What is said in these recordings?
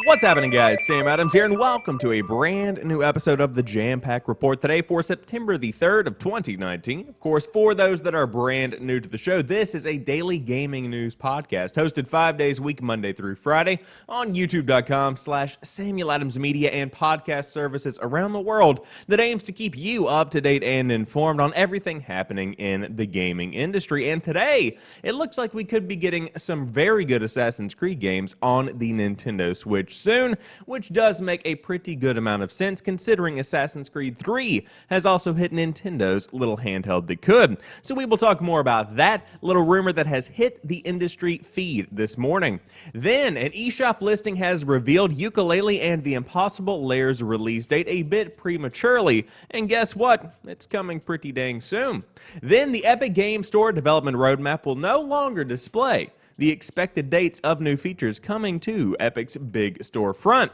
What's happening, guys? Sam Adams here, and welcome to a brand new episode of the Jampack Report today for September the 3rd of 2019. Of course, for those that are brand new to the show, this is a daily gaming news podcast hosted 5 days a week, Monday through Friday, on youtube.com/Samuel Adams Media and podcast services around the world that aims to keep you up to date and informed on everything happening in the gaming industry. And today, it looks like we could be getting some very good Assassin's Creed games on the Nintendo Switch soon, which does make a pretty good amount of sense considering Assassin's Creed 3 has also hit Nintendo's little handheld that could. So we will talk more about that little rumor that has hit the industry feed this morning. Then an eShop listing has revealed Yooka-Laylee and the Impossible Lair's release date a bit prematurely, and guess what? It's coming pretty dang soon. Then the Epic Game Store development roadmap will no longer display the expected dates of new features coming to Epic's big storefront,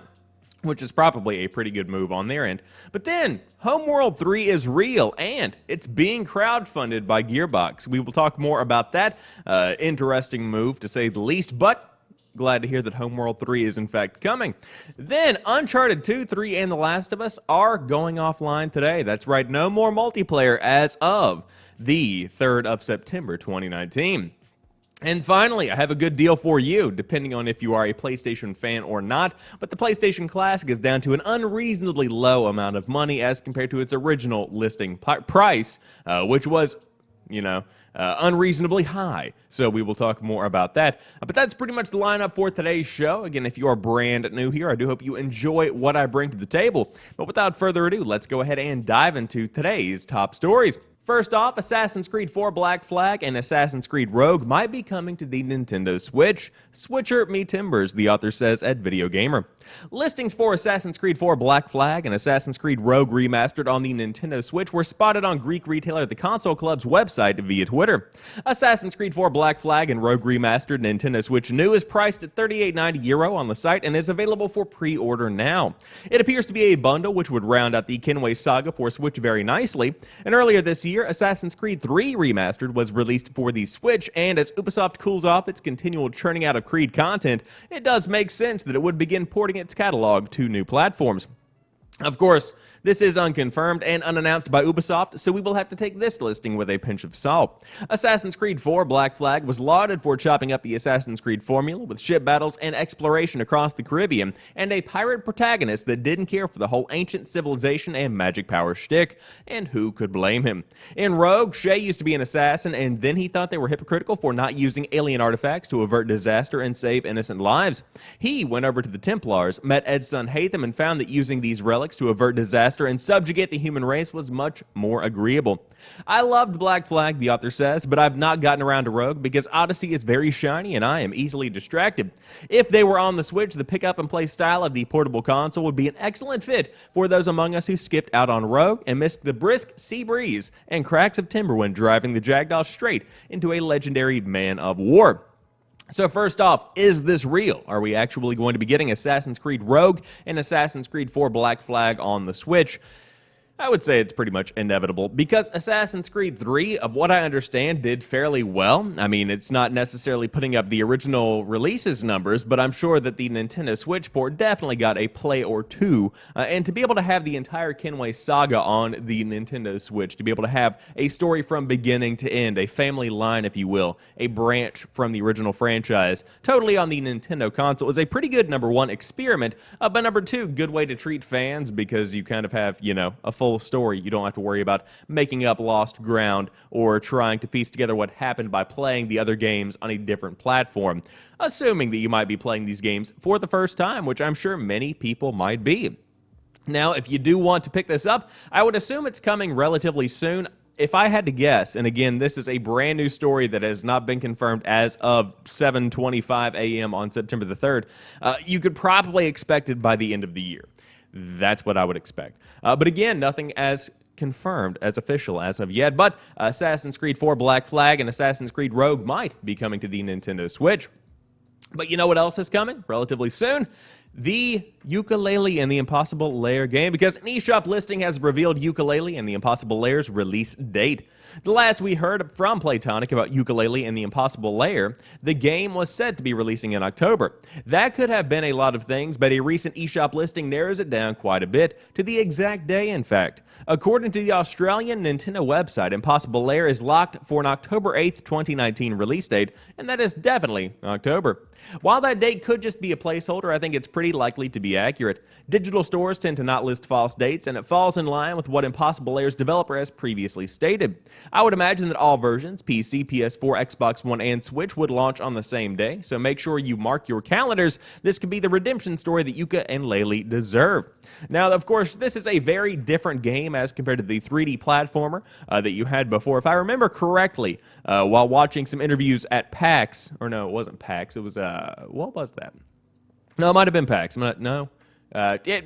which is probably a pretty good move on their end. But then, Homeworld 3 is real, and it's being crowdfunded by Gearbox. We will talk more about that. Interesting move, to say the least, but glad to hear that Homeworld 3 is in fact coming. Then, Uncharted 2, 3, and The Last of Us are going offline today. That's right, no more multiplayer as of the 3rd of September 2019. And finally, I have a good deal for you, depending on if you are a PlayStation fan or not, but the PlayStation Classic is down to an unreasonably low amount of money as compared to its original listing price, which was, unreasonably high. So we will talk more about that. But that's pretty much the lineup for today's show. Again, if you are brand new here, I do hope you enjoy what I bring to the table. But without further ado, let's go ahead and dive into today's top stories. First off, Assassin's Creed 4 Black Flag and Assassin's Creed Rogue might be coming to the Nintendo Switch. Switcher me timbers, the author says at Video Gamer. Listings for Assassin's Creed 4 Black Flag and Assassin's Creed Rogue Remastered on the Nintendo Switch were spotted on Greek retailer The Console Club's website via Twitter. Assassin's Creed 4 Black Flag and Rogue Remastered Nintendo Switch New is priced at €38.90 on the site and is available for pre-order now. It appears to be a bundle which would round out the Kenway saga for Switch very nicely, and earlier this year, Assassin's Creed 3 Remastered was released for the Switch, and as Ubisoft cools off its continual churning out of Creed content, it does make sense that it would begin porting its catalog to new platforms. Of course, this is unconfirmed and unannounced by Ubisoft, so we will have to take this listing with a pinch of salt. Assassin's Creed 4 Black Flag was lauded for chopping up the Assassin's Creed formula with ship battles and exploration across the Caribbean, and a pirate protagonist that didn't care for the whole ancient civilization and magic power shtick, and who could blame him? In Rogue, Shay used to be an assassin, and then he thought they were hypocritical for not using alien artifacts to avert disaster and save innocent lives. He went over to the Templars, met Ed's son Hatham, and found that using these relics to avert disaster and subjugate the human race was much more agreeable. I loved Black Flag, the author says, but I've not gotten around to Rogue because Odyssey is very shiny and I am easily distracted. If they were on the Switch, the pick-up-and-play style of the portable console would be an excellent fit for those among us who skipped out on Rogue and missed the brisk sea breeze and cracks of timber when driving the Jackdaw straight into a legendary man of war. So first off, is this real? Are we actually going to be getting Assassin's Creed Rogue and Assassin's Creed 4 Black Flag on the Switch? I would say it's pretty much inevitable, because Assassin's Creed 3, of what I understand, did fairly well. I mean, it's not necessarily putting up the original releases numbers, but I'm sure that the Nintendo Switch port definitely got a play or two. And to be able to have the entire Kenway saga on the Nintendo Switch, to be able to have a story from beginning to end, a family line, if you will, a branch from the original franchise, totally on the Nintendo console, is a pretty good, number one, experiment, but number two, good way to treat fans, because you kind of have, a full story. You don't have to worry about making up lost ground or trying to piece together what happened by playing the other games on a different platform, assuming that you might be playing these games for the first time, which I'm sure many people might be. Now, if you do want to pick this up, I would assume it's coming relatively soon. If I had to guess, and again, this is a brand new story that has not been confirmed as of 7:25 a.m. on September the 3rd, you could probably expect it by the end of the year. That's what I would expect. But again, nothing as confirmed as official as of yet. But Assassin's Creed 4 Black Flag and Assassin's Creed Rogue might be coming to the Nintendo Switch. But you know what else is coming relatively soon? The Yooka-Laylee and the Impossible Lair game, because an eShop listing has revealed Yooka-Laylee and the Impossible Lair's release date. The last we heard from Playtonic about Yooka-Laylee and the Impossible Lair, the game was said to be releasing in October. That could have been a lot of things, but a recent eShop listing narrows it down quite a bit, to the exact day in fact. According to the Australian Nintendo website, Impossible Lair is locked for an October 8th, 2019 release date, and that is definitely October. While that date could just be a placeholder, I think it's pretty likely to be accurate. Digital stores tend to not list false dates, and it falls in line with what Impossible Lair's developer has previously stated. I would imagine that all versions, PC, PS4, Xbox One, and Switch, would launch on the same day, so make sure you mark your calendars. This could be the redemption story that Yooka and Laylee deserve. Now, of course, this is a very different game as compared to the 3D platformer that you had before. If I remember correctly, while watching some interviews at PAX, or no, it wasn't PAX, it was, what was that? No, it might have been PAX. No.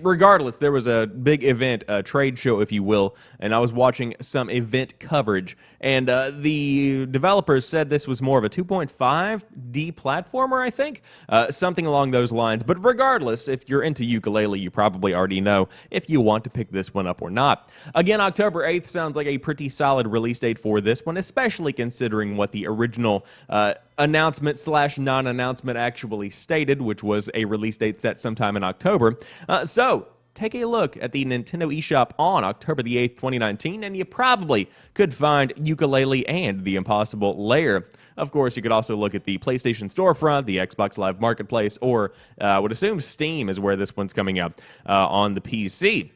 Regardless, there was a big event, a trade show, if you will, and I was watching some event coverage, and the developers said this was more of a 2.5D platformer, I think, something along those lines. But regardless, if you're into Yooka-Laylee, you probably already know if you want to pick this one up or not. Again, October 8th sounds like a pretty solid release date for this one, especially considering what the original announcement/non-announcement actually stated, which was a release date set sometime in October. So take a look at the Nintendo eShop on October the 8th, 2019, and you probably could find Yooka-Laylee and the Impossible Lair. Of course, you could also look at the PlayStation storefront, the Xbox Live Marketplace, or I would assume Steam is where this one's coming out on the PC.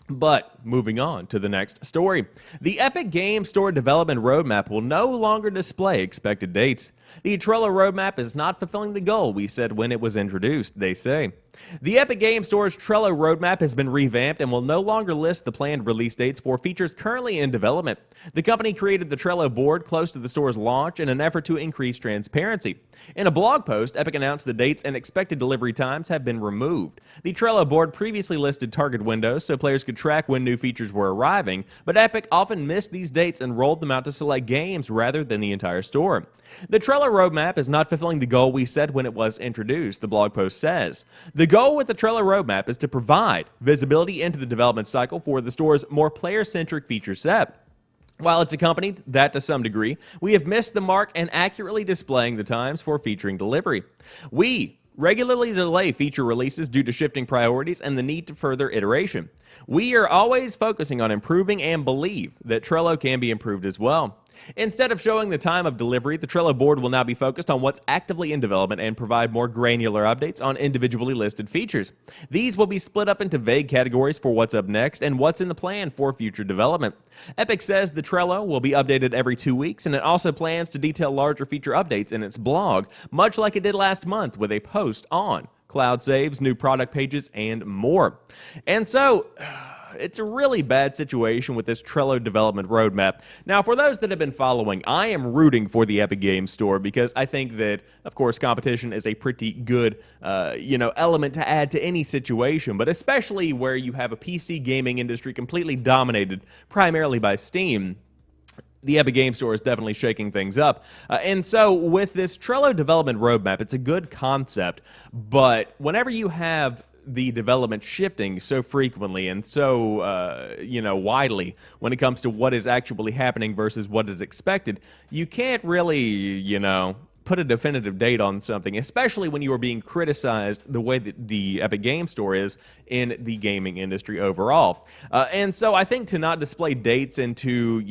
But moving on to the next story. The Epic Games Store development roadmap will no longer display expected dates. The Trello roadmap is not fulfilling the goal we said when it was introduced, they say. The Epic Games Store's Trello roadmap has been revamped and will no longer list the planned release dates for features currently in development. The company created the Trello board close to the store's launch in an effort to increase transparency. In a blog post, Epic announced the dates and expected delivery times have been removed. The Trello board previously listed target windows so players could track when new features were arriving, but Epic often missed these dates and rolled them out to select games rather than the entire store. The Trello roadmap is not fulfilling the goal we set when it was introduced, the blog post says. The goal with the Trello roadmap is to provide visibility into the development cycle for the store's more player-centric feature set. While it's accompanied that to some degree, we have missed the mark in accurately displaying the times for featuring delivery. We regularly delay feature releases due to shifting priorities and the need to further iteration. We are always focusing on improving and believe that Trello can be improved as well. Instead of showing the time of delivery, the Trello board will now be focused on what's actively in development and provide more granular updates on individually listed features. These will be split up into vague categories for what's up next and what's in the plan for future development. Epic says the Trello will be updated every 2 weeks, and it also plans to detail larger feature updates in its blog, much like it did last month with a post on cloud saves, new product pages, and more. And so it's a really bad situation with this Trello development roadmap. Now, for those that have been following, I am rooting for the Epic Games Store because I think that, of course, competition is a pretty good, element to add to any situation, but especially where you have a PC gaming industry completely dominated primarily by Steam. The Epic Games Store is definitely shaking things up. And so with this Trello development roadmap, it's a good concept, but whenever you have the development shifting so frequently and so, widely when it comes to what is actually happening versus what is expected, you can't really, put a definitive date on something, especially when you are being criticized the way that the Epic Games Store is in the gaming industry overall. And so I think to not display dates and to,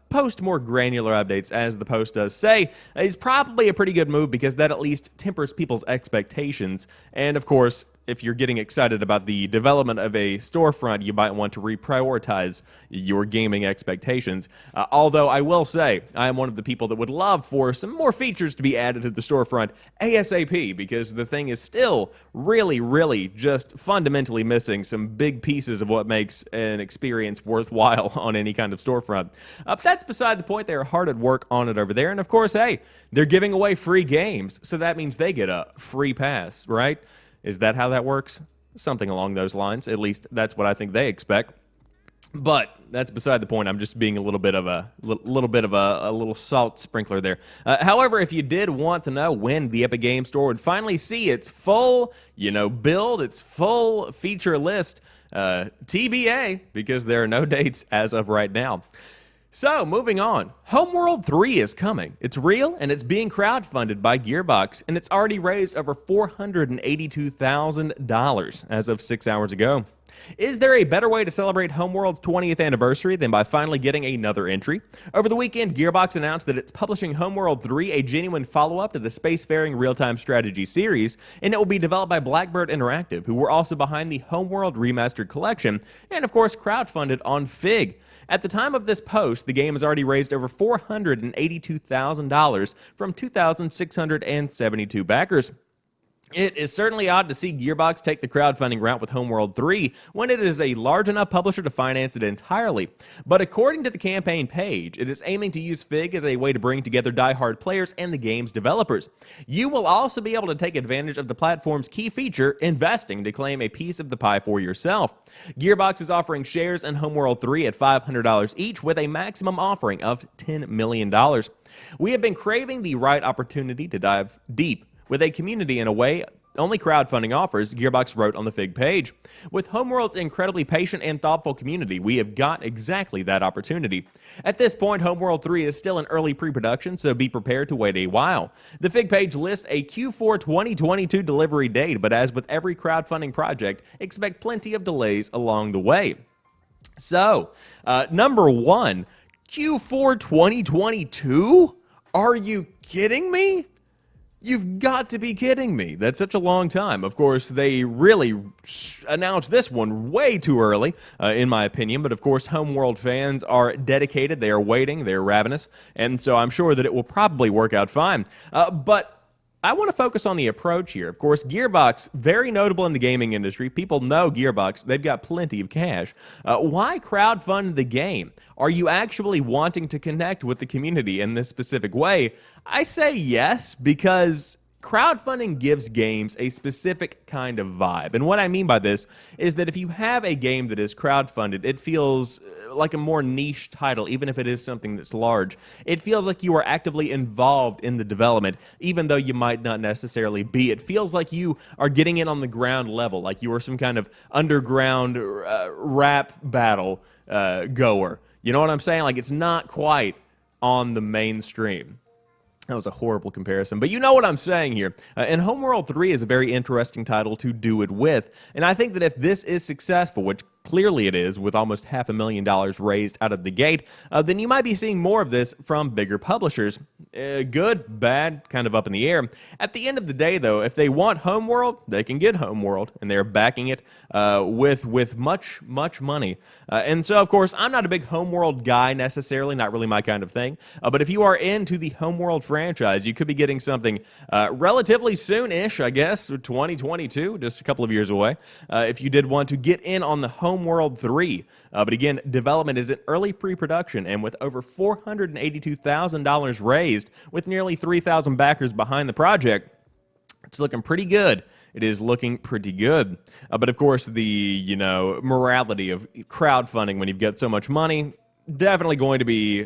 post more granular updates, as the post does say, is probably a pretty good move because that at least tempers people's expectations. And of course, if you're getting excited about the development of a storefront, you might want to reprioritize your gaming expectations. Although I will say, I am one of the people that would love for some more features to be added to the storefront ASAP, because the thing is still really just fundamentally missing some big pieces of what makes an experience worthwhile on any kind of storefront. That's beside the point. They're hard at work on it over there. And of course, hey, they're giving away free games, so that means they get a free pass, right? Is that how that works? Something along those lines. At least that's what I think they expect. But that's beside the point. I'm just being a little bit of a little salt sprinkler there. However, if you did want to know when the Epic Games Store would finally see its full, build, its full feature list, TBA, because there are no dates as of right now. So, moving on. Homeworld 3 is coming. It's real, and it's being crowdfunded by Gearbox, and it's already raised over $482,000 as of 6 hours ago. Is there a better way to celebrate Homeworld's 20th anniversary than by finally getting another entry? Over the weekend, Gearbox announced that it's publishing Homeworld 3, a genuine follow-up to the spacefaring real-time strategy series, and it will be developed by Blackbird Interactive, who were also behind the Homeworld Remastered Collection, and of course crowdfunded on Fig. At the time of this post, the game has already raised over $482,000 from 2,672 backers. It is certainly odd to see Gearbox take the crowdfunding route with Homeworld 3 when it is a large enough publisher to finance it entirely. But according to the campaign page, it is aiming to use Fig as a way to bring together die-hard players and the game's developers. You will also be able to take advantage of the platform's key feature, investing, to claim a piece of the pie for yourself. Gearbox is offering shares in Homeworld 3 at $500 each with a maximum offering of $10 million. We have been craving the right opportunity to dive deep with a community in a way only crowdfunding offers, Gearbox wrote on the Fig page. With Homeworld's incredibly patient and thoughtful community, we have got exactly that opportunity. At this point, Homeworld 3 is still in early pre-production, so be prepared to wait a while. The Fig page lists a Q4 2022 delivery date, but as with every crowdfunding project, expect plenty of delays along the way. So, number one, Q4 2022? Are you kidding me? You've got to be kidding me. That's such a long time. Of course, they really announced this one way too early, in my opinion. But of course, Homeworld fans are dedicated. They are waiting. They're ravenous. And so I'm sure that it will probably work out fine. But I want to focus on the approach here. Of course, Gearbox, very notable in the gaming industry. People know Gearbox. They've got plenty of cash. Why crowdfund the game? Are you actually wanting to connect with the community in this specific way? I say yes, because crowdfunding gives games a specific kind of vibe. And what I mean by this is that if you have a game that is crowdfunded, it feels like a more niche title, even if it is something that's large. It feels like you are actively involved in the development, even though you might not necessarily be. It feels like you are getting in on the ground level, like you are some kind of underground rap battle goer. You know what I'm saying? Like, it's not quite on the mainstream. That was a horrible comparison, but you know what I'm saying here. And Homeworld 3 is a very interesting title to do it with, and I think that if this is successful, which clearly it is, with almost $500,000 raised out of the gate, then you might be seeing more of this from bigger publishers. Good, bad, kind of up in the air. At the end of the day, though, if they want Homeworld, they can get Homeworld, and they're backing it with much money. And so, of course, I'm not a big Homeworld guy necessarily, not really my kind of thing. But if you are into the Homeworld franchise, you could be getting something relatively soon-ish, I guess, 2022, just a couple of years away, if you did want to get in on the Homeworld 3. But again, development is in early pre-production, and with over $482,000 raised, with nearly 3,000 backers behind the project, it's looking pretty good. It is looking pretty good. But of course, the, morality of crowdfunding when you've got so much money, definitely going to be,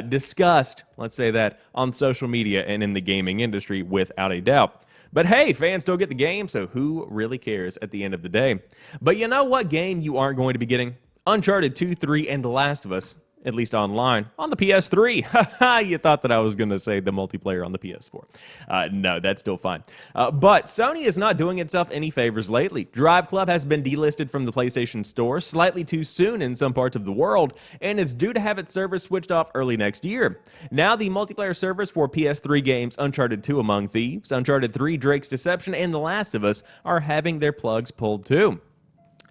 discussed, let's say that, on social media and in the gaming industry without a doubt. But hey, fans still get the game, so who really cares at the end of the day? But you know what game you aren't going to be getting? Uncharted 2, 3, and The Last of Us, at least online, on the PS3. Haha, you thought that I was going to say the multiplayer on the PS4. No, that's still fine. But Sony is not doing itself any favors lately. Drive Club has been delisted from the PlayStation Store slightly too soon in some parts of the world, and it's due to have its servers switched off early next year. Now the multiplayer servers for PS3 games Uncharted 2 Among Thieves, Uncharted 3 Drake's Deception, and The Last of Us are having their plugs pulled too.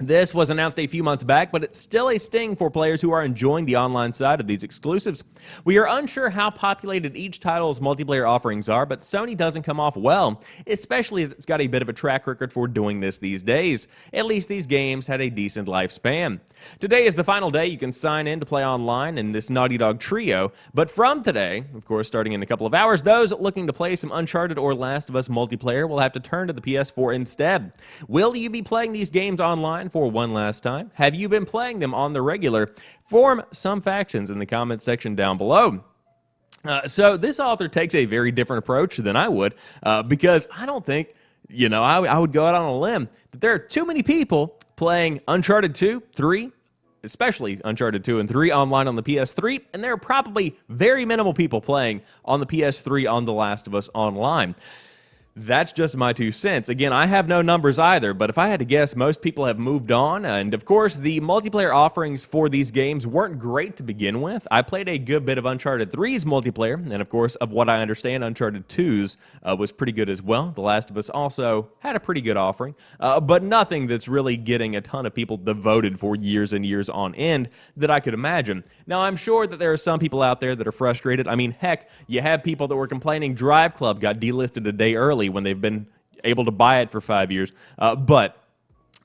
This was announced a few months back, but it's still a sting for players who are enjoying the online side of these exclusives. We are unsure how populated each title's multiplayer offerings are, but Sony doesn't come off well, especially as it's got a bit of a track record for doing this these days. At least these games had a decent lifespan. Today is the final day you can sign in to play online in this Naughty Dog trio, but from today, of course starting in a couple of hours, those looking to play some Uncharted or Last of Us multiplayer will have to turn to the PS4 instead. Will you be playing these games online online for one last time. Have you been playing them on the regular? Form some factions in the comments section down below. So this author takes a very different approach than I would, because I don't think, I would go out on a limb that there are too many people playing Uncharted 2, 3, especially Uncharted 2 and 3 online on the PS3, and there are probably very minimal people playing on the PS3 on The Last of Us Online. That's just my 2 cents. Again, I have no numbers either, but if I had to guess, most people have moved on, and of course, the multiplayer offerings for these games weren't great to begin with. I played a good bit of Uncharted 3's multiplayer, and of course, of what I understand, Uncharted 2's was pretty good as well. The Last of Us also had a pretty good offering, but nothing that's really getting a ton of people devoted for years and years on end that I could imagine. Now, I'm sure that there are some people out there that are frustrated. I mean, heck, you have people that were complaining Drive Club got delisted a day early when they've been able to buy it for 5 years. But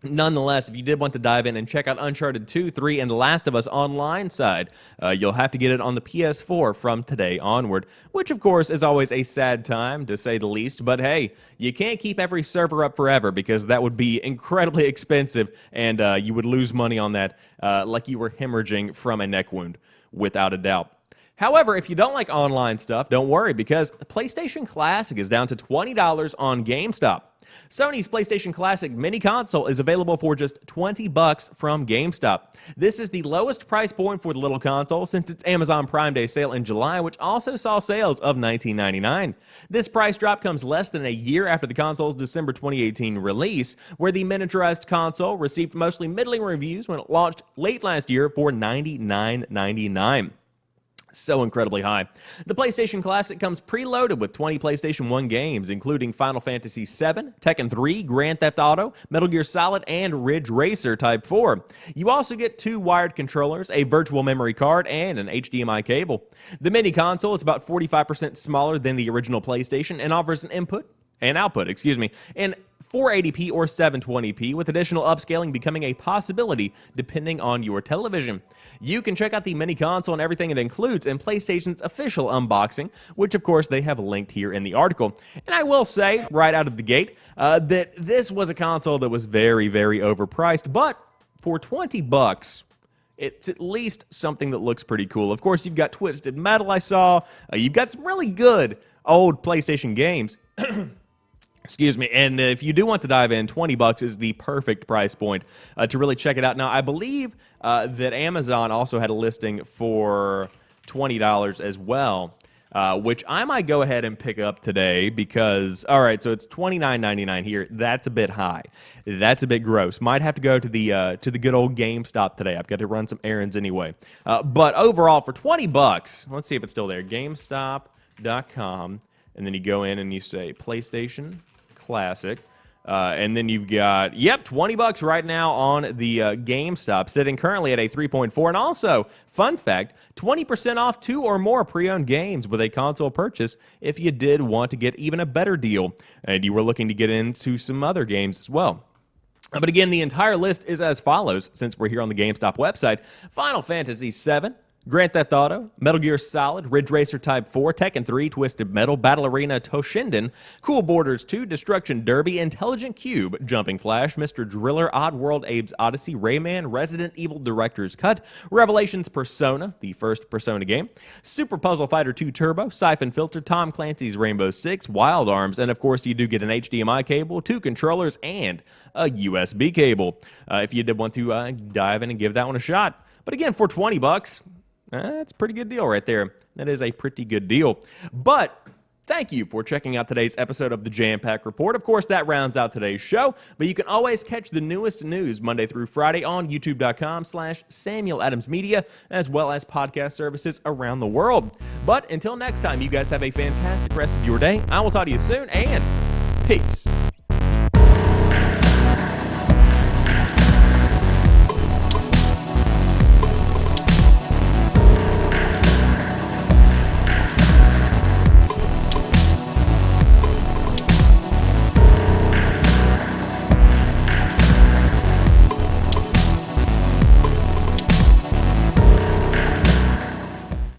nonetheless, if you did want to dive in and check out Uncharted 2, 3, and The Last of Us Online side, you'll have to get it on the PS4 from today onward, which of course is always a sad time, to say the least. But hey, you can't keep every server up forever, because that would be incredibly expensive, and you would lose money on that like you were hemorrhaging from a neck wound, without a doubt. However, if you don't like online stuff, don't worry, because PlayStation Classic is down to $20 on GameStop. Sony's PlayStation Classic mini console is available for just $20 from GameStop. This is the lowest price point for the little console since its Amazon Prime Day sale in July, which also saw sales of $19.99. This price drop comes less than a year after the console's December 2018 release, where the miniaturized console received mostly middling reviews when it launched late last year for $99.99. So incredibly high. The PlayStation Classic comes preloaded with 20 PlayStation 1 games, including Final Fantasy VII, Tekken 3, Grand Theft Auto, Metal Gear Solid, and Ridge Racer Type 4. You also get 2 wired controllers, a virtual memory card, and an HDMI cable. The mini console is about 45% smaller than the original PlayStation and offers an output, in 480p or 720p, with additional upscaling becoming a possibility depending on your television. You can check out the mini console and everything it includes in PlayStation's official unboxing, which of course they have linked here in the article. And I will say, right out of the gate, that this was a console that was very, very overpriced, but for $20, it's at least something that looks pretty cool. Of course, you've got Twisted Metal, I saw. You've got some really good old PlayStation games. Excuse me, and if you do want to dive in, $20 is the perfect price point to really check it out. Now, I believe that Amazon also had a listing for $20 as well, which I might go ahead and pick up today because, all right, so it's $29.99 here. That's a bit high. That's a bit gross. Might have to go to the good old GameStop today. I've got to run some errands anyway. But overall, for $20, let's see if it's still there, GameStop.com, and then you go in and you say PlayStation Classic, and then you've got, $20 right now on the GameStop, sitting currently at a 3.4. And also, fun fact, 20% off 2 or more pre-owned games with a console purchase if you did want to get even a better deal and you were looking to get into some other games as well. But again, the entire list is as follows, since we're here on the GameStop website: Final Fantasy VII, Grand Theft Auto, Metal Gear Solid, Ridge Racer Type 4, Tekken 3, Twisted Metal, Battle Arena Toshinden, Cool Borders 2, Destruction Derby, Intelligent Cube, Jumping Flash, Mr. Driller, Oddworld, Abe's Odyssey, Rayman, Resident Evil Director's Cut, Revelations Persona, the first Persona game, Super Puzzle Fighter 2 Turbo, Siphon Filter, Tom Clancy's Rainbow Six, Wild Arms, and of course you do get an HDMI cable, 2 controllers, and a USB cable, if you did want to dive in and give that one a shot. But again, for $20, that's a pretty good deal right there. That is a pretty good deal. But thank you for checking out today's episode of the Jampack Report. Of course, that rounds out today's show, but you can always catch the newest news Monday through Friday on youtube.com/Samuel Adams Media, as well as podcast services around the world. But until next time, you guys have a fantastic rest of your day. I will talk to you soon, and peace.